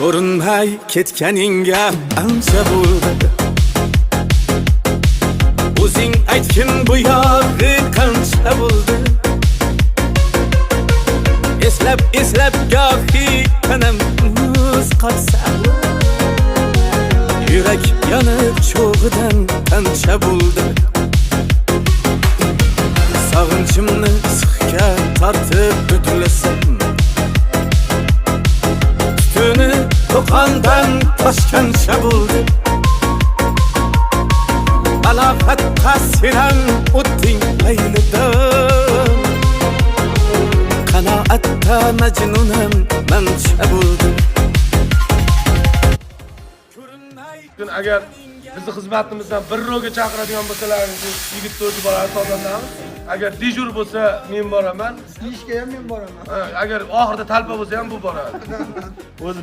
ko'rinmay ketganingga ancha bo'ldi. O'zing aytgin bu yog'i qancha bo'ldi. Eslab gohi tanam muz qotsa, yurak yonib cho'g'idan qancha bo'ldi. Sog'inchimni sixga tortib o'tlasam, tutuni to'qondan toshgancha bo'ldi. Aloqat qasiran o'tding laylidan, qanoatda majnunam mancha bo'ldi. Agar bizni xizmatimizdan 1 ro'ga chaqiradigan bo'lsalaringiz, yigit to'rti bolani tozalamiz. Agar dejur bo'lsa, men boraman. Ishga ham men boraman. Agar oxirida talpa bo'lsa ham bu boradi. O'zi